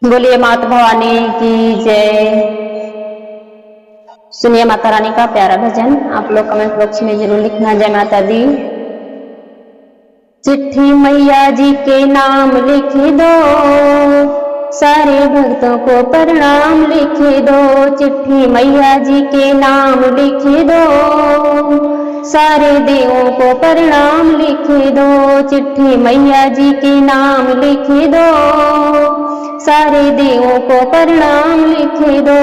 बोलिए माता भवानी की जय। सुनिए माता रानी का प्यारा भजन। आप लोग कमेंट बॉक्स में जरूर लिखना। जय माता दी। चिट्ठी मैया जी के नाम लिख दो, सारे भक्तों को प्रणाम लिख दो। चिट्ठी मैया जी के नाम लिख दो, सारे देवों को प्रणाम लिख दो। चिट्ठी मैया जी के नाम लिख दो, सारे देवों को प्रणाम लिख दो।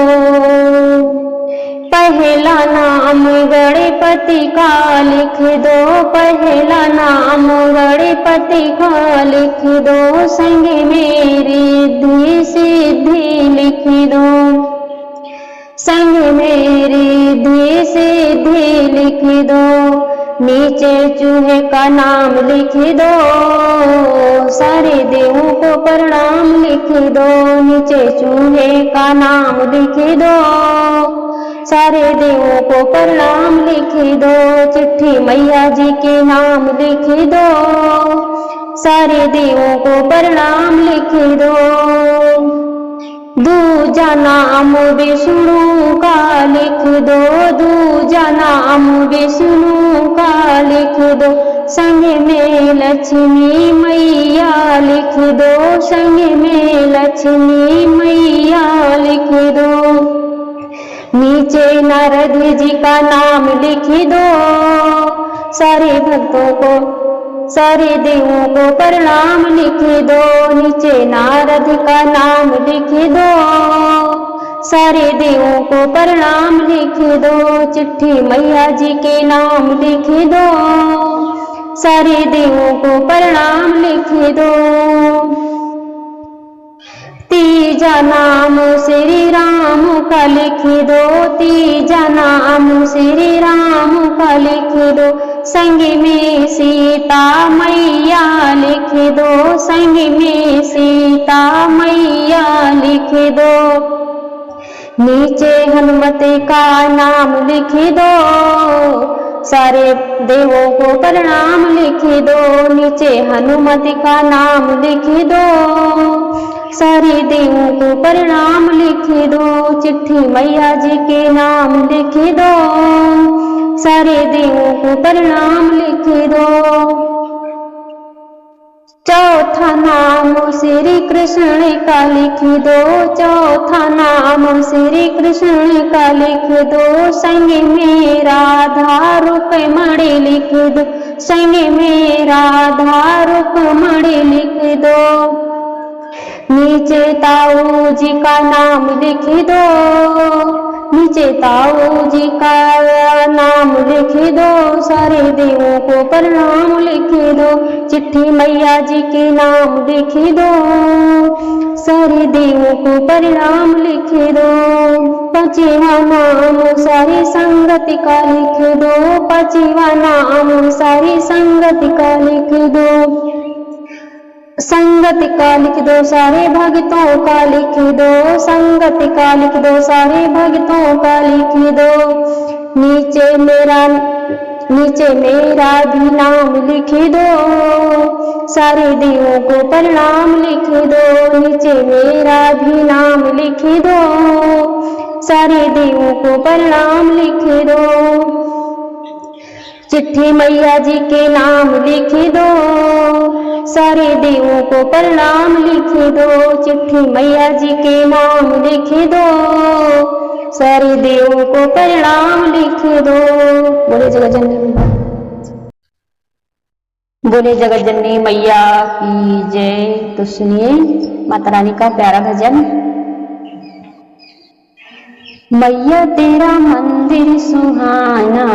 पहला नाम गणपति का लिख दो, पहला नाम गणपति का लिख दो। संग में रिद्धि सिद्धि लिख दो, संग में रिद्धि सिद्धि लिख दो। नीचे चूहे का नाम लिख दो, सारे देवों को प्रणाम लिख दो। नीचे चूहे का नाम लिख दो, सारे देवों को प्रणाम लिख दो। चिट्ठी मैया जी के नाम लिख दो, सारे देवों को प्रणाम लिख दो। दूजा नाम विष्णु का लिख दो, दूजा नाम विष्णु का लिख दो। संग में लक्ष्मी मैया लिख दो, संग में लक्ष्मी मैया लिख दो। नीचे नारद जी का नाम लिख दो, सारे भक्तों को सारे देवों को प्रणाम लिख दो। नीचे नारद का नाम लिख दो, सारे देवों को प्रणाम लिख दो। चिट्ठी मैया जी के नाम लिख दो, सारे देवों को प्रणाम लिख दो। तीजा नाम श्री राम का लिख दो, तीजा नाम श्री राम का लिख दो। संग में सीता मैया लिख दो, संग में सीता मैया लिख दो। नीचे हनुमति का नाम लिख दो, सारे देवों को प्रणाम लिख दो। नीचे हनुमति का नाम लिख दो, सारे देवों को प्रणाम लिख दो। चिट्ठी मैया जी के नाम लिख दो, सारे देवों को प्रणाम लिख दो। चौथा नाम श्री कृष्ण का लिख दो, चौथा नाम श्री कृष्ण का लिख दो। संग में राधा रुक्मणी लिख दो, संग में राधा रुक्मणी लिख दो। नीचे ताऊ जी का नाम लिख दो, नीचे ताऊ जी का नाम लिख दो। सारे देवों को प्रणाम लिख दो। चिट्ठी मैया जी के नाम लिख दो, सारे देवों को प्रणाम लिख दो। पांचवा नाम सारी संगति का लिख दो, पांचवा नाम सारी संगति का लिख दो। संगति का लिख दो, सारे भक्तों का लिख दो, संगति का लिख दो, सारे भक्तों का लिख दो। नीचे मेरा भी नाम लिख दो, सारे देवों को प्रणाम लिख दो। नीचे मेरा भी नाम लिख दो, सारे देवों को प्रणाम लिख दो। चिट्ठी मैया जी के नाम लिख दो, सारे देवों को प्रणाम लिख दो। चिट्ठी मैया जी के नाम लिख दो, सारे देवों को प्रणाम लिख दो। बोले जगत जननी, बोले जगत जननी मैया की जय। तो सुनिए माता रानी का प्यारा भजन। मैया तेरा मंदिर सुहाना,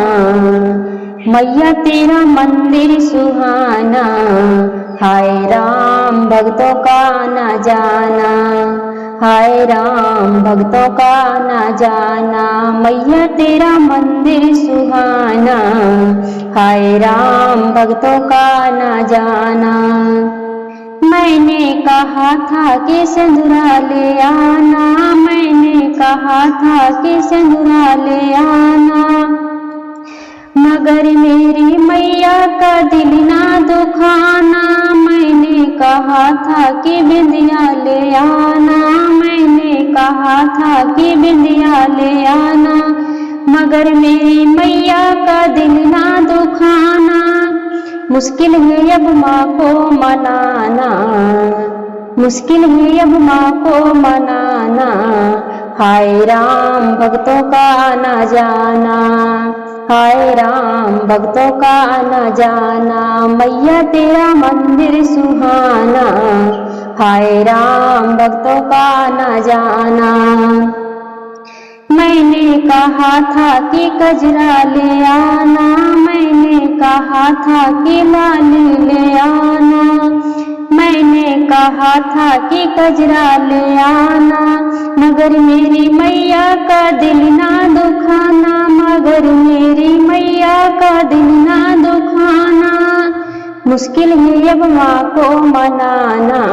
मैया तेरा मंदिर सुहाना। हाय राम भक्तों का न जाना, हाय राम भक्तों का न जाना। मैया तेरा मंदिर सुहाना, हाय राम भक्तों का न जाना। मैंने कहा था कि सिंदूरा ले आना, मैंने कहा था कि सिंदूरा ले आना। मगर मेरी मैया का दिल ना दुखाना। मैंने कहा था कि बिंदिया ले आना, मैंने कहा था कि बिंदिया ले आना, मगर मेरी मैया का दिल ना दुखाना। मुश्किल है अब माँ को मनाना, मुश्किल है अब माँ को मनाना। हाय राम भक्तों का आना जाना, हाय राम भक्तों का आना जाना, मैया तेरा मंदिर सुहाना। हाय राम भक्तों का आना जाना। मैंने कहा था कि कजरा ले आना, मैंने कहा था कि लाली ले आना, मैंने कहा था कि कजरा ले आना, मगर मेरी मैया का दिल ना दुखाना, मगर मेरी मैया का दिल ना दुखाना। मुश्किल है अब माँ को मनाना,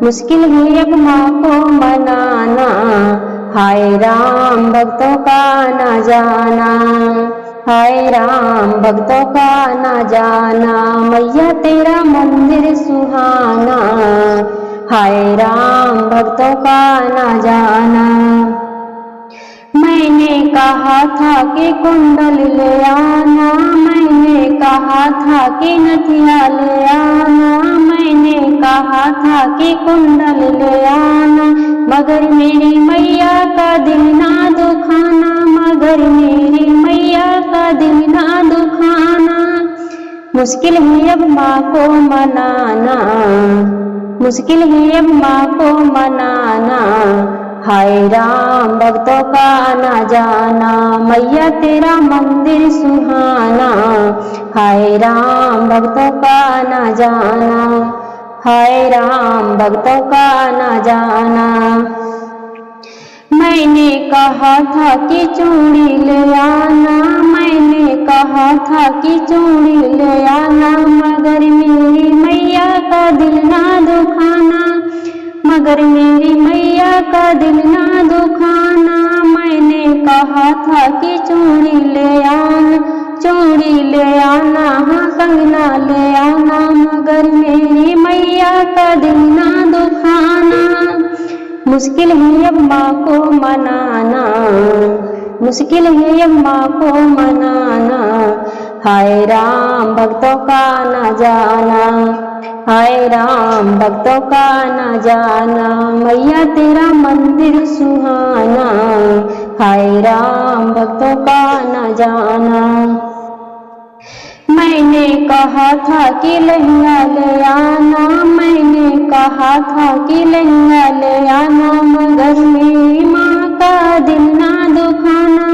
मुश्किल है अब माँ को मनाना। हाय राम भक्तों का आना जाना, हाय राम भक्तों का आना जाना, मैया तेरा मंदिर सुहाना। हाय राम भक्तों का आना जाना। मैंने कहा था कि कुंडल ले आना, मैंने कहा था कि नथिया ले आना, मैंने कहा था कि कुंडल ले आना, मगर मेरी मैया का दिल ना दुखाना, मगर मेरी मैया का दिल ना दुखाना। मुश्किल है अब माँ को मनाना, मुश्किल है अब माँ को मनाना। हाय राम भक्तों का आना जाना, मैया तेरा मंदिर सुहाना। हाय राम भक्तों का आना जाना, हाय राम भक्तों का आना जाना। मैंने कहा था कि चूड़ी ले आना, मैंने कहा था कि चूड़ी ले आना, मगर मेरी मैया का दिल ना दुखाना, मगर मेरी मैया का दिल ना दुखाना। मैंने कहा था कि चूड़ी ले आना, चूड़ी ले आना, हाँ कंगना ले आना, मगर मेरी मैया का दिल ना दुखाना। मुश्किल है अब माँ को मनाना, मुश्किल है अब माँ को मनाना। हाय राम भक्तों का आना जाना, हाय राम भक्तों का आना जाना, मैया तेरा मंदिर सुहाना। हाय राम भक्तों का आना जाना। मैंने कहा था कि लहंगा ले आना, मैंने कहा था कि लहंगा ले आना, मगर मेरी माँ का दिल ना दुखाना।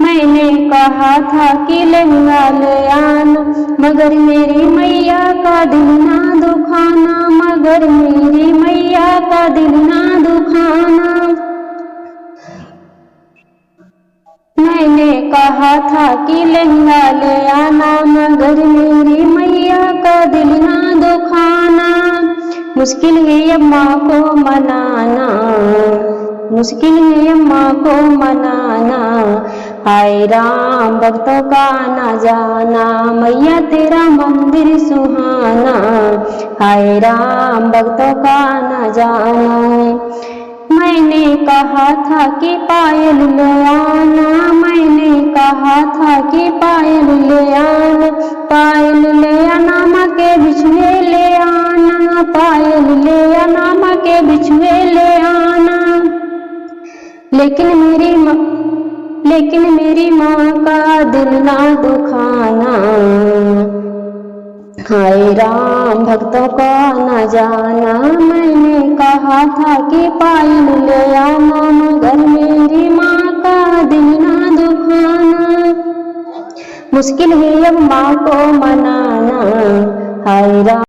मैंने कहा था कि लहंगा ले आना, मगर मेरी मैया का दिल ना दुखाना, मगर मेरी मैया का दिल ना दुखाना। मैंने कहा था कि लहंगा ले आना, मगर मेरी मैया का दिल ना दुखाना। मुश्किल है अब माँ को मनाना, मुश्किल है अब माँ को मनाना। हाय राम भक्तों का आना जाना, मैया तेरा मंदिर सुहाना। हाय राम भक्तों का आना जाना। मैंने कहा था कि पायल ले आना, मैंने कहा था कि पायल ले आना, पायल ले आना, माँ के बिछुए ले आना, पायल ले आना, माँ के बिछुए ले आना। लेकिन मेरी माँ का दिल ना दुखाना। हाय राम भक्तों को आना जाना, मैंने कहा था कि पायल ले आना, मगर मेरी माँ का दिल ना दुखाना। मुश्किल है अब माँ को मनाना। हाय राम